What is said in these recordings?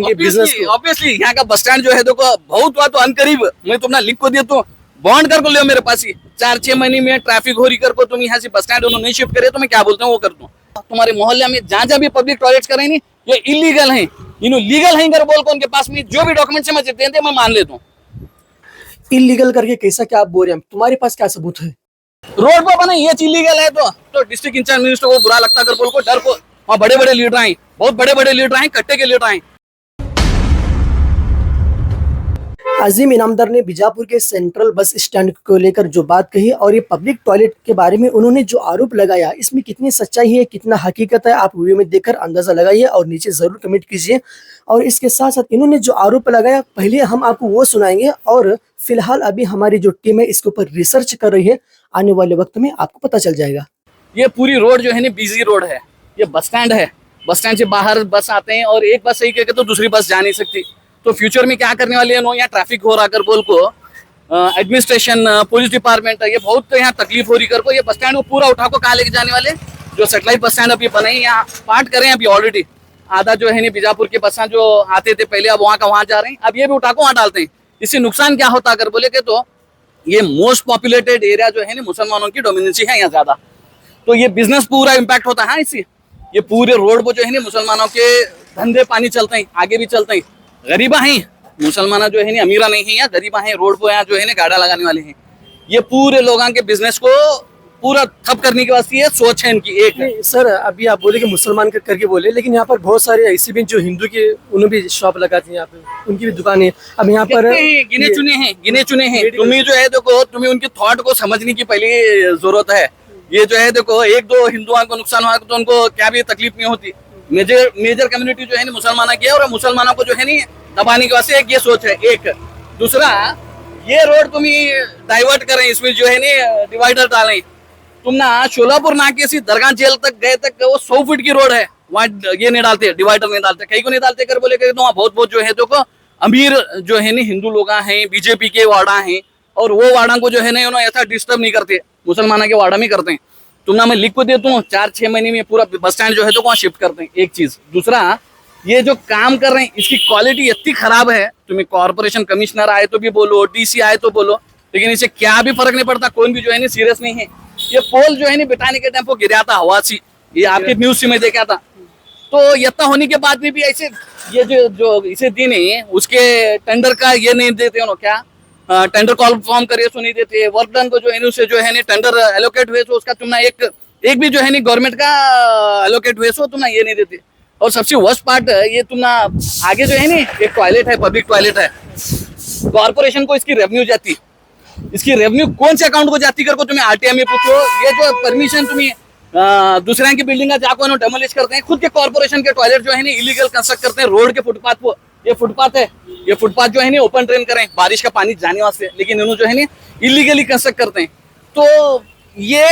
उनके बिजनेस को। ऑब्वियसली यहाँ का बस स्टैंड जो है देखो बहुत हुआ तो अनकरीब मैं तुम्हारा लिख को दिया तो बॉन्ड कर को ले मेरे पास ही 4-6 महीने में ट्रैफिक हो रही कर को तुम यहाँ से बस स्टैंड उन्होंने नहीं शिफ्ट करे तो मैं क्या बोलता हूँ वो कर दूँ। तुम्हारे मोहल्ले में जहाँ जहाँ भी पब्लिक टॉयलेट्स करें नहीं ये इलीगल है, इन्हों लीगल है कर बोल को उनके पास में जो भी डॉक्यूमेंट से मैं देते हैं मैं मान लेता हूँ। इलीगल करके कैसा क्या आप बोल रहे हैं, तुम्हारे पास क्या सबूत है? रोड पर बना ये इलीगल है तो डिस्ट्रिक्ट इंचार्ज मिनिस्टर को बुरा लगता कर बोल को डर को वहाँ बड़े बड़े लीडर आए, बहुत बड़े बड़े लीडर आए, कट्टे के लीडर आए। अजीम इनामदार ने बीजापुर के सेंट्रल बस स्टैंड को लेकर जो बात कही और ये पब्लिक टॉयलेट के बारे में उन्होंने जो आरोप लगाया इसमें कितनी सच्चाई है कितना हकीकत है आप वीडियो में देखकर अंदाजा लगाइए और नीचे जरूर कमेंट कीजिए। और इसके साथ साथ इन्होंने जो आरोप लगाया पहले हम आपको वो सुनाएंगे और फिलहाल अभी हमारी जो टीम है इसके ऊपर रिसर्च कर रही है, आने वाले वक्त में आपको पता चल जाएगा। ये पूरी रोड जो है ना बिजी रोड है, ये बस स्टैंड है, बस स्टैंड से बाहर बस आते हैं और एक बस सही करके तो दूसरी बस जा नहीं सकती। तो फ्यूचर में क्या करने वाले हैं नो यहाँ ट्रैफिक हो रहा कर बोल को एडमिनिस्ट्रेशन पुलिस डिपार्टमेंट है ये बहुत यहाँ तकलीफ हो रही कर को ये बस स्टैंड को पूरा उठा को कहाँ लेके जाने वाले जो सेटेलाइट बस स्टैंड अभी बने यहाँ पार्ट करें अभी ऑलरेडी आधा जो है नहीं बीजापुर के बसा जो आते थे पहले अब वहाँ का वहाँ जा रहे हैं, अब ये भी उठा को वहाँ डालते हैं। इससे नुकसान क्या होता अगर बोले के तो ये मोस्ट पॉपुलेटेड एरिया जो है ना मुसलमानों की डोमिनेंसी है यहाँ ज्यादा, तो ये बिजनेस पूरा इम्पैक्ट होता है इससे ये पूरे रोड पर जो है ना मुसलमानों के धंधे पानी चलते हैं आगे भी चलते हैं। गरीबा हैं मुसलमान जो है ना अमीरा नहीं है, यहाँ गरीबा हैं रोड पर यहाँ जो है ना गाड़ा लगाने वाले हैं, ये पूरे लोगों के बिजनेस को पूरा ठप करने के वास्ते ये सोच है इनकी एक। सर अभी आप बोले कि मुसलमान करके बोले लेकिन यहाँ पर बहुत सारे ऐसे भी जो हिंदू के उन्हें भी शॉप लगाते हैं यहाँ पे उनकी भी दुकानें अब यहाँ पर गिने चुने हैं तुम्हें जो है देखो तुम्हें उनके थॉट को समझने की पहले जरूरत है। ये जो है देखो एक दो हिंदुओं को नुकसान हुआ तो उनको क्या भी तकलीफ नहीं होती, मेजर कम्युनिटी जो है ना मुसलमानों की है और मुसलमानों को जो है नहीं दबाने के वास्ते एक ये सोच है। एक दूसरा ये रोड तुम डाइवर्ट करें इसमें जो है ना डिवाइडर डालें, तुम ना शोलापुर नाके से दरगाह जेल तक गए तक वो 100 फीट की रोड है वहाँ ये नहीं डालते डिवाइडर नहीं डालते, कहीं को नहीं डालते कर बोले तो वहाँ बहुत जो है देखो अमीर जो है ना हिंदू लोग हैं बीजेपी के वाड़ा हैं और वो वाड़ा को जो है ना ऐसा डिस्टर्ब नहीं करते मुसलमानों के वाड़ा में करते हैं। तुम ना मैं लिख को देता हूँ 4-6 महीने में पूरा बस स्टैंड जो है तो वहाँ शिफ्ट करते हैं। एक चीज दूसरा ये जो काम कर रहे हैं इसकी क्वालिटी इतनी खराब है, तुम्हें कॉर्पोरेशन कमिश्नर आए तो भी बोलो डीसी आए तो बोलो लेकिन इससे क्या भी फर्क नहीं पड़ता, कोई भी जो है ना सीरियस नहीं है। ये पोल जो है ना बिठाने के टाइम वो गिरा था हवा सी, ये आपके न्यूज से मैं देखा था। तो इतना होने के बाद में भी ऐसे ये जो इसे दिन है उसके टेंडर का ये नहीं देते हो क्या टेंडर कॉल फॉर्म करे सो नहीं देते, वर्क डन को जो है उसे जो है टेंडर एलोकेट हुए तो उसका तुम ना एक भी जो है गवर्नमेंट का एलोकेट हुए सो तुम ना ये नहीं देते। और सबसे वर्स्ट पार्ट ये तुम ना आगे जो है ना एक टॉयलेट है पब्लिक टॉयलेट है, कॉर्पोरेशन को इसकी रेवेन्यू जाती, इसकी रेवेन्यू कौन से अकाउंट को जाती कर को तुम्हें आरटीआई में पूछो। ये जो परमिशन तुम्हें दूसरे की बिल्डिंग का जाको डेमोलिश करते हैं, खुद के कॉर्पोरेशन के टॉयलेट जो है ना इलीगल कंस्ट्रक्ट करते हैं रोड के फुटपाथ को। ये फुटपाथ है, ये फुटपाथ जो है ना ओपन ड्रेन करें बारिश का पानी जाने वास्ते, लेकिन इन्होंने जो है ना इलीगली कंस्ट्रक्ट करते हैं। तो ये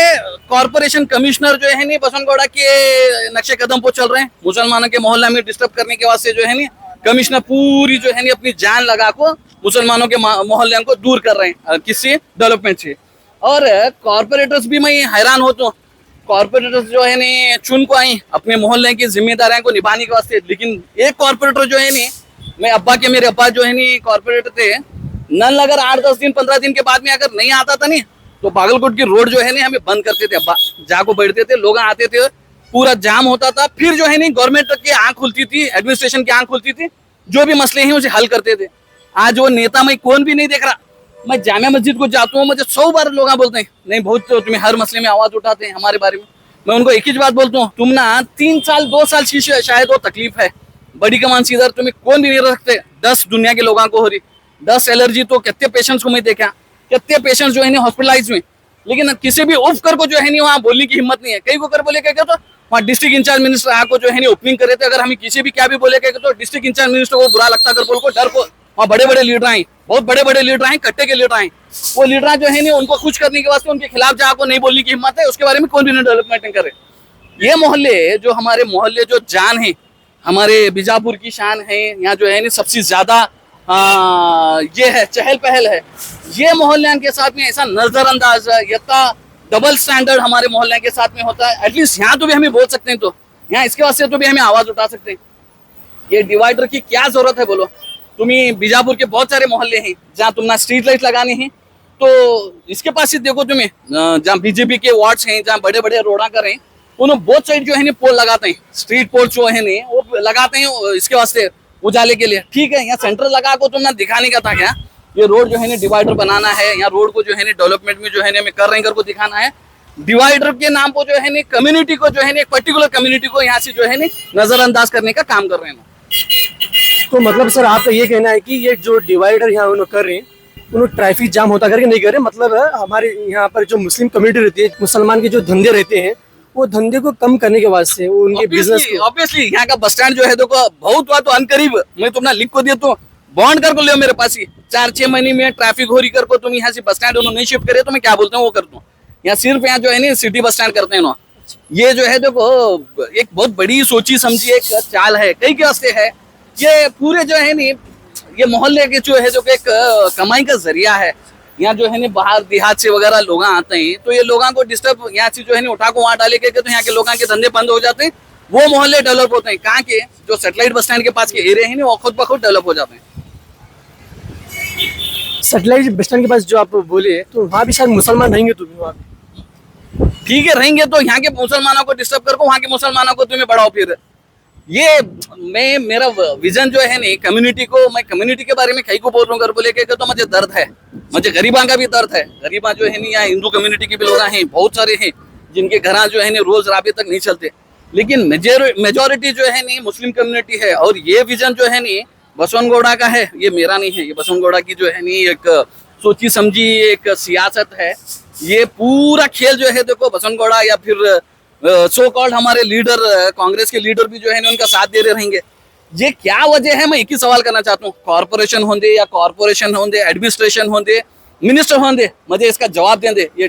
कॉर्पोरेशन कमिश्नर जो है ना बसनगौड़ा के नक्शे कदम पर चल रहे हैं, मुसलमानों के मोहल्ला में डिस्टर्ब करने के वास्ते जो है ना कमिश्नर पूरी जो है ना अपनी जान लगा को मुसलमानों के मोहल्ले को दूर कर रहे हैं किससे डेवलपमेंट से। और कॉर्पोरेटर्स भी मैं हैरान होता हूँ, कॉर्पोरेटर्स जो है ना चुन को आई अपने मोहल्ले की जिम्मेदारियों को निभाने के वास्ते, लेकिन एक कॉर्पोरेटर जो है ना मैं मेरे अब्बा जो है ना कॉर्पोरेटर थे, नल अगर 8-10 दिन 15 दिन के बाद में अगर नहीं आता था नहीं तो बागलकोट की रोड जो है ना हमें बंद करते थे, अब्बा जाको बैठते थे, लोग आते थे, पूरा जाम होता था, फिर जो है ना गवर्नमेंट की आंख खुलती थी, एडमिनिस्ट्रेशन की आंख खुलती थी, जो भी मसले हैं उसे हल करते थे। आज वो नेता मैं कौन भी नहीं देख रहा। मैं जामिया मस्जिद को जाता हूँ, मुझे 100 बार लोग बोलते हैं नहीं बहुत तो तुम्हें हर मसले में आवाज उठाते हैं हमारे बारे में। मैं उनको एक ही बात बोलता हूँ, तुम ना 3 साल 2 साल शायद वो तकलीफ है, बड़ी कमान सीधर तुम्हें कौन भी नहीं रख सकते। 10 दुनिया के लोगों को हो रही, 10 एलर्जी तो कितने पेशेंट्स को मैं देखा, कितने पेशेंट्स जो है हॉस्पिटलाइज हुए, लेकिन किसी भी उफ कर को जो है वहाँ बोलने की हिम्मत नहीं है। कई को कर बोले क्या तो वहाँ डिस्ट्रिक्ट इंचार्ज मिनिस्टर आको जो है ओपनिंग करे थे, अगर हमें किसी भी क्या भी बोले क्या तो डिस्ट्रिक्ट इंचार्ज मिनिस्टर को बुरा लगता कर बोल को डर को वहाँ बड़े बड़े लीडर आए, बहुत बड़े बड़े लीडर आए, कट्टे के लीडर आए, वो लीडर जो है उनको खुश करने के वास्ते उनके खिलाफ जहाँ को नहीं बोलने की हिम्मत है, उसके बारे में कोई भी डेवलपमेंट नहीं करे। ये मोहल्ले जो हमारे मोहल्ले जो जान है, हमारे बीजापुर की शान है, यहाँ जो है सबसे ज्यादा ये है चहल पहल है। ये मोहल्ले के साथ में ऐसा नजरअंदाज इतना डबल स्टैंडर्ड हमारे मोहल्ले के साथ में होता है, एटलीस्ट यहाँ तो भी हमें बोल सकते हैं, तो यहाँ इसके वास्ते तो भी हमें आवाज उठा सकते हैं। ये डिवाइडर की क्या जरूरत है बोलो। तुम्हें बीजापुर के बहुत सारे मोहल्ले हैं जहाँ तुमने स्ट्रीट लाइट लगानी है, तो इसके पास ही देखो तुम्हें जहाँ बीजेपी के वार्ड्स हैं, जहाँ बड़े बड़े रोड़ा कर हैं, उन्होंने बहुत साइड जो है ना पोल लगाते हैं, स्ट्रीट पोल जो है ना वो लगाते हैं इसके वास्ते उजाले के लिए। ठीक है, यहाँ सेंटर लगा को तुमने दिखाने का था क्या, ये रोड जो है ना डिवाइडर बनाना है, यहाँ रोड को जो है ना डेवलपमेंट में जो है ना कर रहे हैं कर को दिखाना है। डिवाइडर के नाम पर जो है ना कम्युनिटी को जो है ना एक पर्टिकुलर कम्युनिटी को यहाँ से जो है ना नजरअंदाज करने का काम कर रहे हैं। तो मतलब सर आपका ये कहना है कि ये जो डिवाइडर यहाँ उन्होंने कर रहे हैं, उन्होंने ट्रैफिक जाम होता करके नहीं कर रहे, मतलब हमारे यहाँ पर जो मुस्लिम कम्युनिटी रहती है, मुसलमान के जो धंधे रहते हैं, वो धंधे को कम करने के वास्ते वो उनके बिजनेस को। ऑब्वियसली यहाँ का बस स्टैंड जो है देखो बहुत हुआ तो अनकरीब मैं तुमने लिख को दिया तो बॉन्ड कर को लियो मेरे पास ही 4-6 महीने में ट्रैफिक हो रही कर को तुम यहाँ से बस स्टैंड उन्होंने नहीं शिफ्ट करे तो मैं क्या बोलता हूँ वो करता हूँ। यहाँ सिर्फ यहाँ जो है ना सिटी बस स्टैंड करते हैं ना, ये जो है देखो एक बहुत बड़ी सोची समझी एक चाल है, कई के वास्ते है। ये पूरे जो है नी ये मोहल्ले के जो है जो एक कमाई का जरिया है। यहाँ जो है ना बाहर देहात से वगैरह लोग आते हैं, तो ये लोगों को डिस्टर्ब यहाँ से जो है ना उठा को वहां डाले के तो यहाँ के लोगों के धंधे बंद हो जाते हैं, वो मोहल्ले डेवलप होते हैं। कहाँ के जो सैटेलाइट बस स्टैंड के पास के एरिया है ना वो खुद ब खुद डेवलप हो जाते हैं। सैटेलाइट बस स्टैंड के पास जो आप बोले, तो वहाँ भी शायद मुसलमान रहेंगे, तो भी वहाँ ठीक है रहेंगे, तो यहाँ के मुसलमानों को डिस्टर्ब करो, वहाँ के मुसलमानों को तुम्हें बढ़ाओ। फिर ये मैं मेरा विजन जो है नहीं कम्युनिटी को, मैं कम्युनिटी के बारे में कहीं को बोल रहा हूँ कर बोले के तो मुझे दर्द है, मुझे गरीबा का भी दर्द है। गरीबा जो है नहीं यहाँ हिंदू कम्युनिटी के भी लोग हैं, बहुत सारे हैं जिनके घर जो है नहीं रोज राबे तक नहीं चलते, लेकिन मेजोरिटी जो है नहीं मुस्लिम कम्युनिटी है। और ये विजन जो है नहीं बसवनगौड़ा का है, ये मेरा नहीं है, ये बसवनगौड़ा की जो है नहीं एक सोची समझी एक सियासत है। ये पूरा खेल जो है देखो बसवनगौड़ा या फिर सो कॉल्ड हमारे लीडर कांग्रेस के लीडर भी जो है उनका साथ दे रहे रहेंगे। ये क्या वजह है, मैं एक ही सवाल करना चाहता हूँ, कॉर्पोरेशन होंगे या कॉर्पोरेशन होंगे, एडमिनिस्ट्रेशन होंगे, मिनिस्टर होंगे, मुझे इसका जवाब दें। ये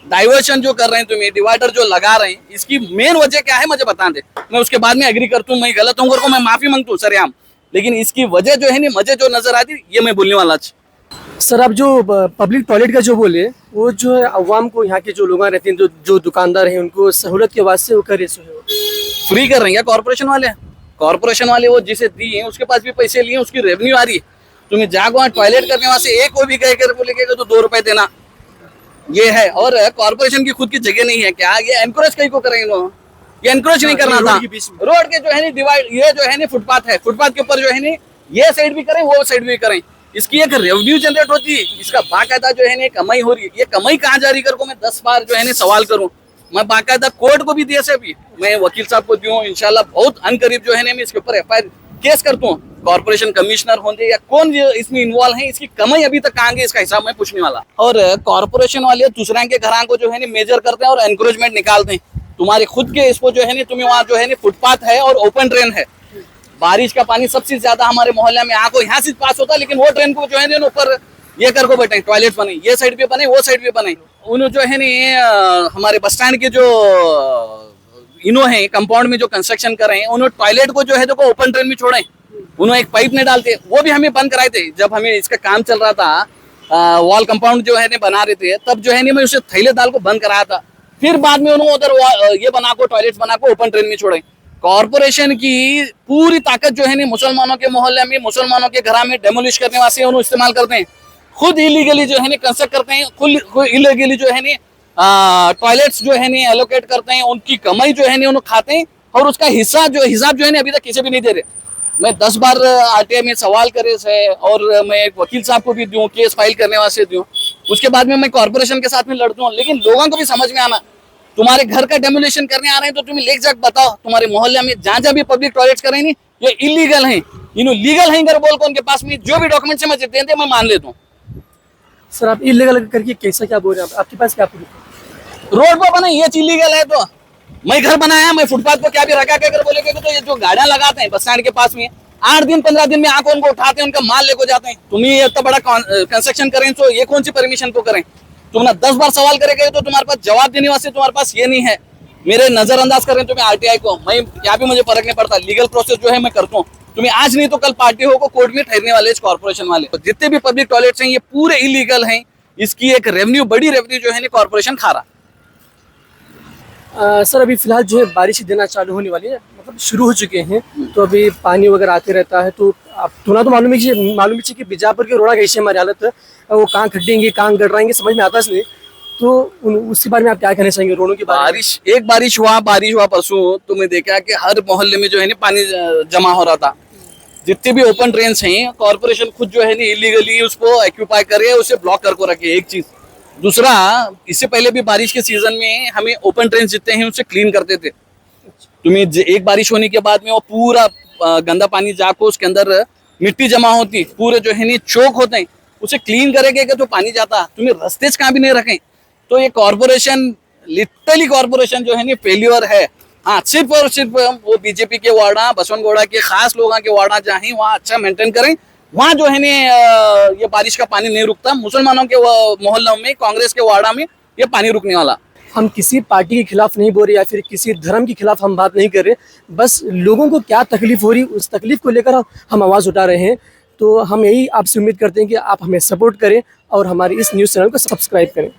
डाइवर्शन जो कर रहे हैं तुम्हें, डिवाइडर जो लगा रहे हैं, इसकी मेन वजह क्या है मुझे बता दे, मैं उसके बाद में एग्री करता हूँ, मैं गलत हूँ मैं माफी मांगता हूँ सरेआम, लेकिन इसकी वजह जो है मुझे जो नजर आती ये मैं बोलने वाला। सर आप जो पब्लिक टॉयलेट का जो बोले, वो जो है अवाम को, यहाँ के जो लोग रहते हैं, जो दुकानदार हैं, उनको सहूलत के वास्ते वो करे फ्री कर रहे हैं कॉर्पोरेशन वाले। कॉर्पोरेशन वाले वो जिसे दी है उसके पास भी पैसे लिए, उसकी रेवेन्यू आ रही है। तुम्हें जागो वहाँ टॉयलेट करने वास्ते एक को भी कह कर बोले तो 2 रुपए देना, ये है। और कॉर्पोरेशन की खुद की जगह नहीं है क्या, ये एनकरेज कहीं को करेंगे, ये एनकरेज नहीं करना था। रोड के जो है डिवाइड, ये जो है फुटपाथ है, फुटपाथ के ऊपर जो है ये साइड भी करें वो साइड भी करें, इसकी एक रेवेन्यू जनरेट होती है, इसका बाकायदा जो है कमाई हो रही है। ये कमाई कहाँ जा रही कर को मैं 10 बार जो है सवाल करूं, मैं बाकायदा कोर्ट को भी दिए से भी मैं वकील साहब को दूं, इंशाल्लाह बहुत अनकरीब जो है मैं इसके ऊपर FIR केस करता हूँ। कॉर्पोरेशन कमिश्नर होंगे या कौन इसमें इन्वॉल्व है, इसकी कमाई अभी तक कहाँ गई इसका हिसाब मैं पूछने वाला। और कॉर्पोरेशन वाले दूसरे के घर को जो है मेजर करते हैं और एनकरेजमेंट निकालते हैं। तुम्हारे खुद के इसको जो है तुम्हें वहाँ जो है फुटपाथ है और ओपन ड्रेन है, बारिश का पानी सबसे ज्यादा हमारे मोहल्ले में आको यहाँ से पास होता है, लेकिन वो ट्रेन को जो है ऊपर ये कर को बैठे, टॉयलेट बने, ये साइड पे बने, वो साइड पे बने। उन्होंने जो है हमारे बस स्टैंड के जो इनो है कंपाउंड में जो कंस्ट्रक्शन कर रहे हैं, उन्होंने टॉयलेट को जो है देखो ओपन ट्रेन में छोड़े, उन्होंने एक पाइप नहीं डालते, वो भी हमें बंद कराए थे। जब हमें इसका काम चल रहा था, वॉल कंपाउंड जो है बना रहे थे, तब जो है मैं उसे थैले दाल को बंद कराया था। फिर बाद में उन्होंने उधर ये बना को टॉयलेट बना को ओपन ट्रेन में छोड़े। कॉर्पोरेशन की पूरी ताकत जो है मुसलमानों के मोहल्ले में, मुसलमानों के घर में डेमोलिश करने वास्ते उन्होंने इस्तेमाल करते हैं। खुद इलीगली जो है कंस्ट्रक्ट करते हैं, खुद इलीगली जो है टॉयलेट्स जो है एलोकेट करते हैं, उनकी कमाई जो है उन्हें खाते हैं, और उसका हिसाब जो है अभी तक किसी भी नहीं दे रहे। मैं 10 बार RTI में सवाल करे से, और मैं एक वकील साहब को भी दूं, केस फाइल करने वास्ते दूं, उसके बाद में मैं कॉर्पोरेशन के साथ में लड़ता हूँ। लेकिन लोगों को भी समझ में आना, तुम्हारे घर का डेमोलिशन करने आ रहे हैं तो तुम्हें लेके जाकर बताओ तुम्हारे मोहल्ले में जहाँ जहाँ भी पब्लिक टॉयलेट्स करें नहीं, ये इलीगल हैं, इन्हों लीगल हैं बोल को उनके पास में जो भी डॉक्यूमेंट्स है मैं देते मैं मान लेता हूँ। सर आप इलीगल करके कैसा क्या बोल रहे हैं, आपके पास क्या प्रूफ? रोड पर बना ये इलीगल है, तो मैं घर बनाया, मैं फुटपाथ पर क्या भी रखा कर बोले तो ये जो गाड़ियां लगाते हैं बस स्टैंड के पास में 8 दिन 15 दिन में आकर उनको उठाते हैं, उनका माल लेको जाते हैं। तुम्हें इतना बड़ा कंस्ट्रक्शन करें तो ये कौन सी परमिशन को करें? तुमने 10 बार सवाल करेंगे तो तुम्हारे पास जवाब देने वास्ते तुम्हारे पास ये नहीं है। मेरे नजरअंदाज कर रहे हैं तुम्हें RTI को, मैं क्या भी मुझे फर्क नहीं पड़ता, लीगल प्रोसेस जो है मैं करता हूँ। तुम्हें आज नहीं तो कल पार्टी हो को कोर्ट में ठहरने वाले कॉर्पोरेशन वाले। तो जितने भी पब्लिक टॉयलेट्स हैं ये पूरे इलीगल हैं, इसकी एक रेवेन्यू, बड़ी रेवेन्यू जो है कॉर्पोरेशन खा रहा। सर अभी फिलहाल जो है बारिश देना चालू होने वाली है, मतलब शुरू हो चुके हैं, तो अभी पानी वगैरह आते रहता है, तो आप थोड़ा तो मालूम है कि बीजापुर के रोड़ा कैसे हमारी हालत है, वो कहाँ खड्डेंगे कहाँ गड़राएंगे समझ में आता नहीं, तो उसी बारे में आप क्या कहना चाहेंगे रोडों के बारे में? बारिश हुआ परसों, तो मैं देखा कि हर मोहल्ले में जो है ना पानी जमा हो रहा था। जितने भी ओपन ट्रेन हैं, कॉर्पोरेशन खुद जो है ना इलीगली उसको एक्यूपाई करे, उसे ब्लॉक करके रखे, एक चीज। दूसरा, इससे पहले भी बारिश के सीजन में हमें ओपन ट्रेन जितने हैं उसे क्लीन करते थे। तुम्हें एक बारिश होने के बाद में वो पूरा गंदा पानी जाकर उसके अंदर मिट्टी जमा होती, पूरे जो है ना चौक होते हैं, उसे क्लीन करेंगे कि जो पानी जाता, तुम्हें रस्ते कहाँ भी नहीं रखें। तो ये कॉर्पोरेशन, लिटरली कॉर्पोरेशन जो है ना फेल्यूर है। हाँ, सिर्फ और सिर्फ वो बीजेपी के वार्डा, बसवनगौड़ा के खास लोगों के वार्डा जहाँ हैं वहाँ अच्छा मेंटेन करें, वहाँ जो है ना ये बारिश का पानी नहीं रुकता। मुसलमानों के मोहल्लों में, कांग्रेस के वार्डा में ये पानी रुकने वाला। हम किसी पार्टी के खिलाफ नहीं बोल रहे या फिर किसी धर्म के खिलाफ हम बात नहीं कर रहे, बस लोगों को क्या तकलीफ हो रही उस तकलीफ को लेकर हम आवाज़ उठा रहे हैं। तो हम यही आपसे उम्मीद करते हैं कि आप हमें सपोर्ट करें और हमारे इस न्यूज़ चैनल को सब्सक्राइब करें।